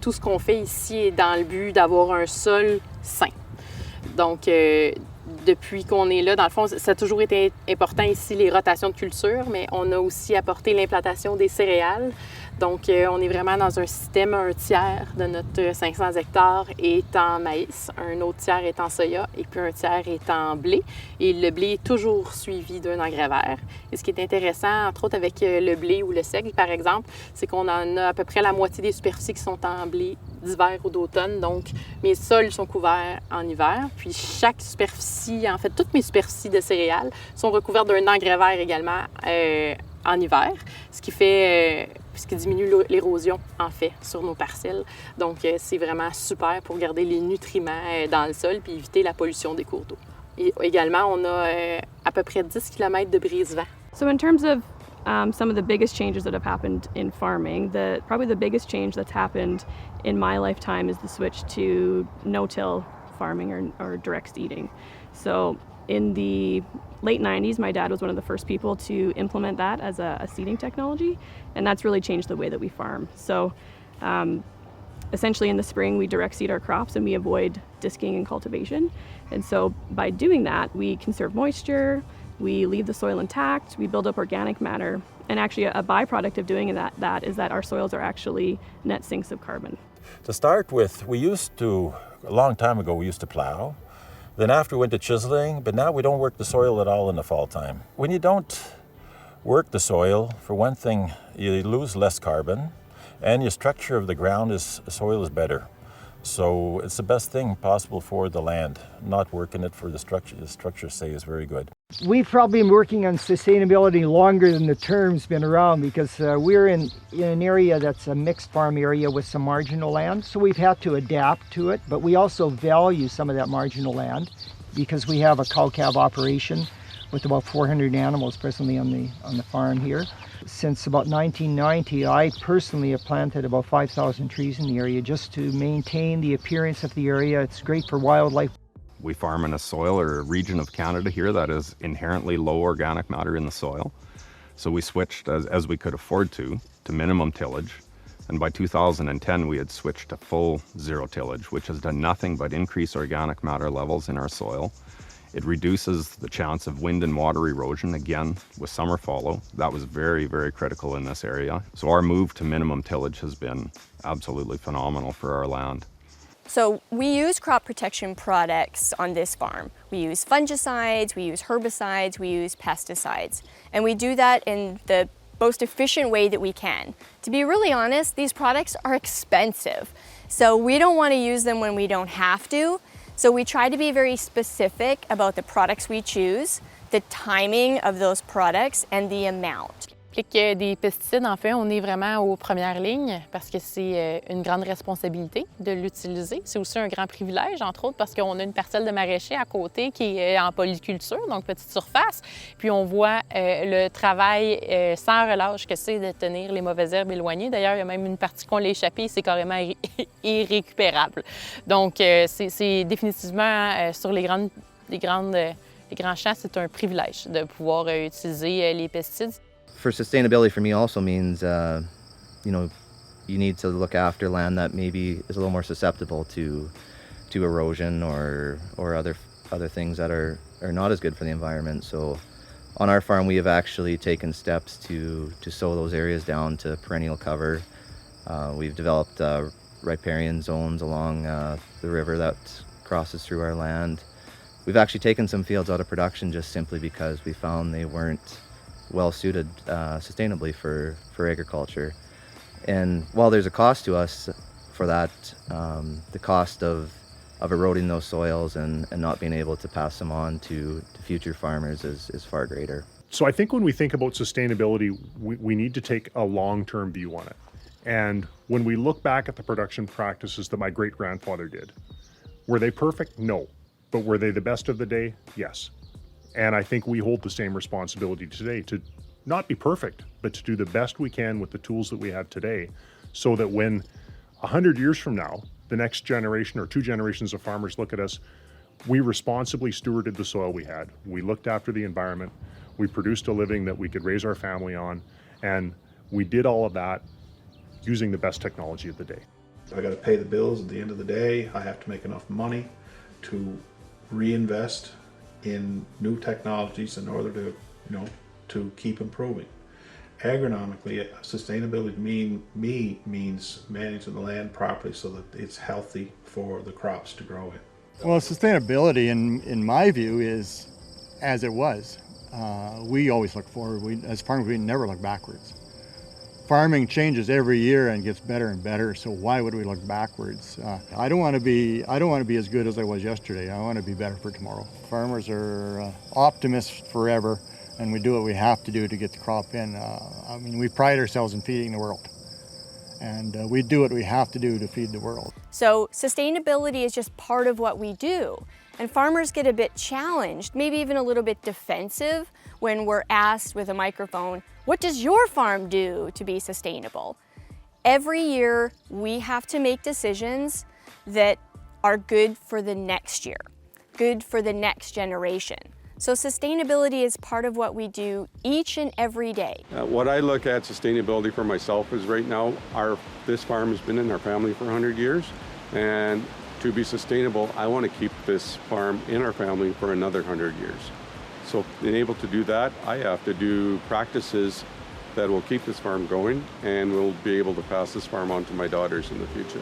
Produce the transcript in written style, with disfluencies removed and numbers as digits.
Tout ce qu'on fait ici est dans le but d'avoir un sol sain. Donc, depuis qu'on est là, dans le fond, ça a toujours été important ici, les rotations de culture, mais on a aussi apporté l'implantation des céréales. Donc, on est vraiment dans un système, un tiers de notre 500 hectares est en maïs, un autre tiers est en soya et puis un tiers est en blé. Et le blé est toujours suivi d'un engrais vert. Et ce qui est intéressant, entre autres avec le blé ou le seigle, par exemple, c'est qu'on en a à peu près la moitié des superficies qui sont en blé d'hiver ou d'automne. Donc, mes sols sont couverts en hiver. Puis, chaque superficie, en fait, toutes mes superficies de céréales sont recouvertes d'un engrais vert également en hiver, ce qui diminue l'érosion, en fait, sur nos parcelles. Donc, c'est vraiment super pour garder les nutriments dans le sol puis éviter la pollution des cours d'eau. Et également, on a à peu près 10 km de brise-vent. So in terms of some of the biggest changes that have happened in farming, probably the biggest change that's happened in my lifetime is the switch to no-till farming or direct seeding. So in the late 90s, my dad was one of the first people to implement that as a seeding technology, and that's really changed the way that we farm. So essentially in the spring, we direct seed our crops and we avoid disking and cultivation. And so by doing that, we conserve moisture, we leave the soil intact, we build up organic matter, and actually a byproduct of doing that is that our soils are actually net sinks of carbon. To start with, a long time ago, we used to plow. Then after we went to chiseling, but now we don't work the soil at all in the fall time. When you don't work the soil, for one thing, you lose less carbon, and your structure of the soil is better. So it's the best thing possible for the land. Not working it for the structure. The structure, say, is very good. We've probably been working on sustainability longer than the term's been around because we're in an area that's a mixed farm area with some marginal land. So we've had to adapt to it, but we also value some of that marginal land because we have a cow-calf operation with about 400 animals presently on the farm here. Since about 1990, I personally have planted about 5,000 trees in the area just to maintain the appearance of the area. It's great for wildlife. We farm in a soil or a region of Canada here that is inherently low organic matter in the soil. So we switched, as we could afford to minimum tillage. And by 2010, we had switched to full zero tillage, which has done nothing but increase organic matter levels in our soil. It reduces the chance of wind and water erosion, again, with summer fallow. That was very, very critical in this area. So our move to minimum tillage has been absolutely phenomenal for our land. So we use crop protection products on this farm. We use fungicides, we use herbicides, we use pesticides. And we do that in the most efficient way that we can. To be really honest, these products are expensive. So we don't want to use them when we don't have to. So we try to be very specific about the products we choose, the timing of those products, and the amount. Des pesticides, en fait, on est vraiment aux premières lignes parce que c'est une grande responsabilité de l'utiliser. C'est aussi un grand privilège, entre autres, parce qu'on a une parcelle de maraîcher à côté qui est en polyculture, donc petite surface. Puis on voit le travail sans relâche que c'est de tenir les mauvaises herbes éloignées. D'ailleurs, il y a même une partie qu'on l'a échappée, c'est carrément irrécupérable. Donc, c'est définitivement sur les grands champs, c'est un privilège de pouvoir utiliser les pesticides. For sustainability for me also means, you need to look after land that maybe is a little more susceptible to erosion or other things that are not as good for the environment. So on our farm, we have actually taken steps to sow those areas down to perennial cover. We've developed riparian zones along the river that crosses through our land. We've actually taken some fields out of production just simply because we found they weren't well suited sustainably for agriculture. And while there's a cost to us for that, the cost of eroding those soils and not being able to pass them on to future farmers is far greater. So I think when we think about sustainability, we need to take a long-term view on it. And when we look back at the production practices that my great-grandfather did, were they perfect? No. But were they the best of the day? Yes. And I think we hold the same responsibility today to not be perfect, but to do the best we can with the tools that we have today so that when 100 years from now, the next generation or two generations of farmers look at us, we responsibly stewarded the soil we had. We looked after the environment. We produced a living that we could raise our family on. And we did all of that using the best technology of the day. I got to pay the bills at the end of the day. I have to make enough money to reinvest in new technologies in order to, to keep improving. Agronomically, sustainability means managing the land properly so that it's healthy for the crops to grow in. Well, sustainability, in my view, is as it was. We always look forward. As farmers, we never look backwards. Farming changes every year and gets better and better. So why would we look backwards? I don't want to be as good as I was yesterday. I want to be better for tomorrow. Farmers are optimists forever, and we do what we have to do to get the crop in. I mean, we pride ourselves in feeding the world, and we do what we have to do to feed the world. So sustainability is just part of what we do. And farmers get a bit challenged, maybe even a little bit defensive when we're asked with a microphone, what does your farm do to be sustainable? Every year, we have to make decisions that are good for the next year, good for the next generation. So sustainability is part of what we do each and every day. What I look at sustainability for myself is right now, this farm has been in our family for 100 years, and to be sustainable, I want to keep this farm in our family for another 100 years. So being able to do that, I have to do practices that will keep this farm going, and will be able to pass this farm on to my daughters in the future.